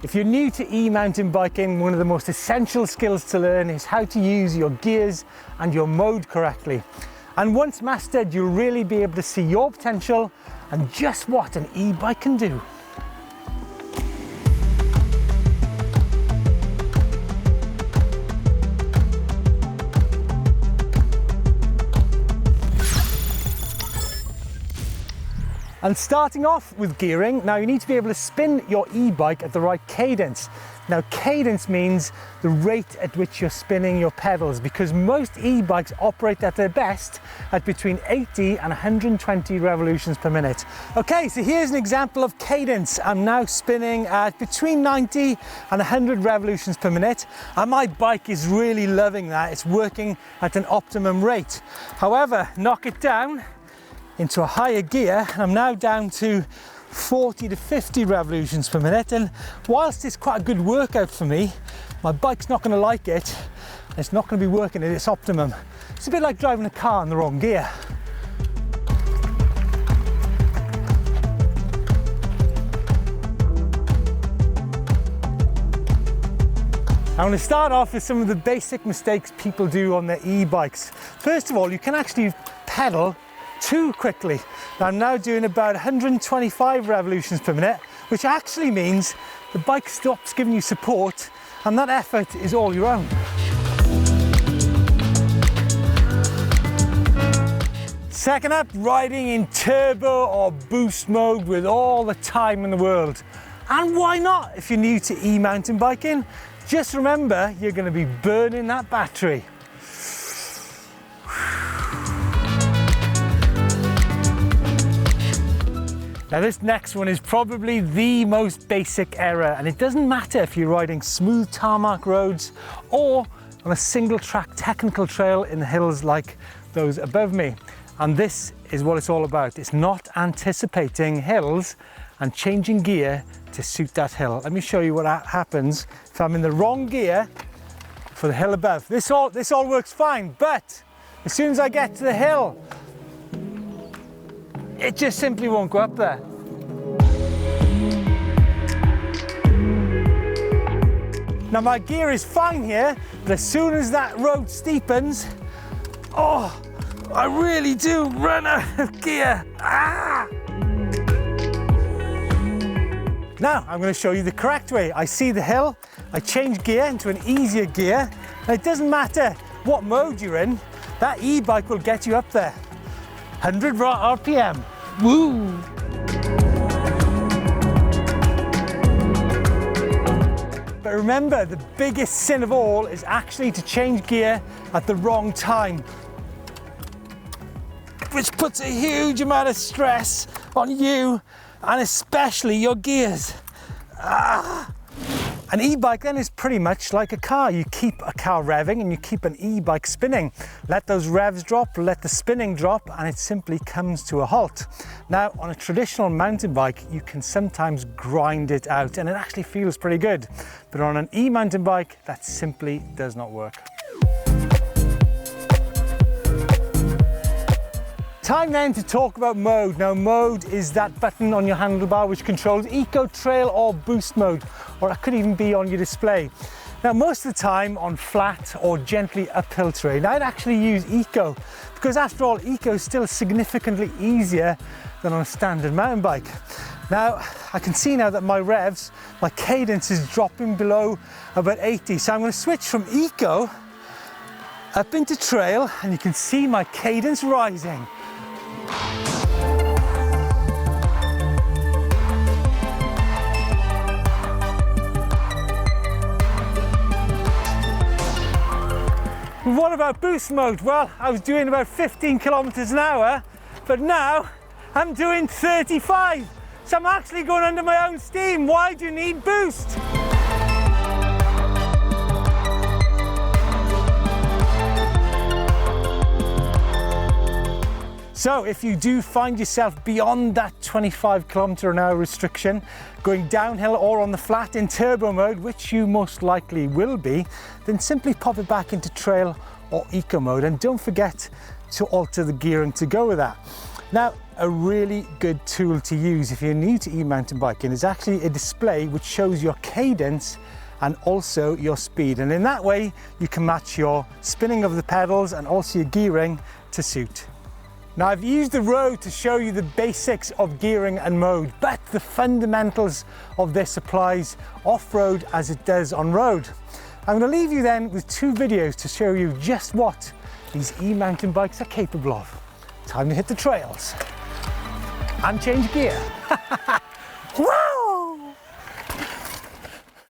If you're new to e-mountain biking, one of the most essential skills to learn is how to use your gears and your mode correctly. And once mastered, you'll really be able to see your potential and just what an e-bike can do. And starting off with gearing, now you need to be able to spin your e-bike at the right cadence. Now cadence means the rate at which you're spinning your pedals, because most e-bikes operate at their best at between 80 and 120 revolutions per minute. Okay, so here's an example of cadence. I'm now spinning at between 90 and 100 revolutions per minute, and my bike is really loving that. It's working at an optimum rate. However, knock it down into a higher gear, and I'm now down to 40 to 50 revolutions per minute, and whilst it's quite a good workout for me, my bike's not going to like it. It's not going to be working at its optimum. It's a bit like driving a car in the wrong gear. I'm going to start off with some of the basic mistakes people do on their e-bikes. First of all, you can actually pedal too quickly. I'm now doing about 125 revolutions per minute, which actually means the bike stops giving you support and that effort is all your own. Second up, riding in turbo or boost mode with all the time in the world. And why not if you're new to e-mountain biking? Just remember, you're going to be burning that battery. Now this next one is probably the most basic error, and it doesn't matter if you're riding smooth tarmac roads or on a single track technical trail in the hills like those above me. And this is what it's all about. It's not anticipating hills and changing gear to suit that hill. Let me show you what happens if I'm in the wrong gear for the hill above. This all works fine, but as soon as I get to the hill, it just simply won't go up there. Now my gear is fine here, but as soon as that road steepens, oh, I really do run out of gear. Ah! Now I'm going to show you the correct way. I see the hill, I change gear into an easier gear, and it doesn't matter what mode you're in, that e-bike will get you up there. 100 RPM. Woo! But remember, the biggest sin of all is actually to change gear at the wrong time, which puts a huge amount of stress on you and especially your gears. Ah! An e-bike then is pretty much like a car. You keep a car revving and you keep an e-bike spinning. Let those revs drop, let the spinning drop, and it simply comes to a halt. Now, on a traditional mountain bike, you can sometimes grind it out and it actually feels pretty good. But on an e-mountain bike, that simply does not work. Time then to talk about mode. Now mode is that button on your handlebar which controls eco, trail or boost mode, or it could even be on your display. Now most of the time on flat or gently uphill terrain, I'd actually use eco, because after all, eco is still significantly easier than on a standard mountain bike. Now I can see now that my revs, my cadence is dropping below about 80, so I'm going to switch from eco up into trail, and you can see my cadence rising. What about boost mode? Well, I was doing about 15 kilometers an hour, but now I'm doing 35. So I'm actually going under my own steam. Why do you need boost? So if you do find yourself beyond that 25 kilometer an hour restriction, going downhill or on the flat in turbo mode, which you most likely will be, then simply pop it back into trail or eco mode, and don't forget to alter the gearing to go with that. Now, a really good tool to use if you're new to e-mountain biking. It's actually a display which shows your cadence and also your speed, and in that way you can match your spinning of the pedals and also your gearing to suit. Now, I've used the road to show you the basics of gearing and mode, but the fundamentals of this applies off-road as it does on road. I'm going to leave you then with 2 videos to show you just what these e-mountain bikes are capable of. Time to hit the trails and change gear.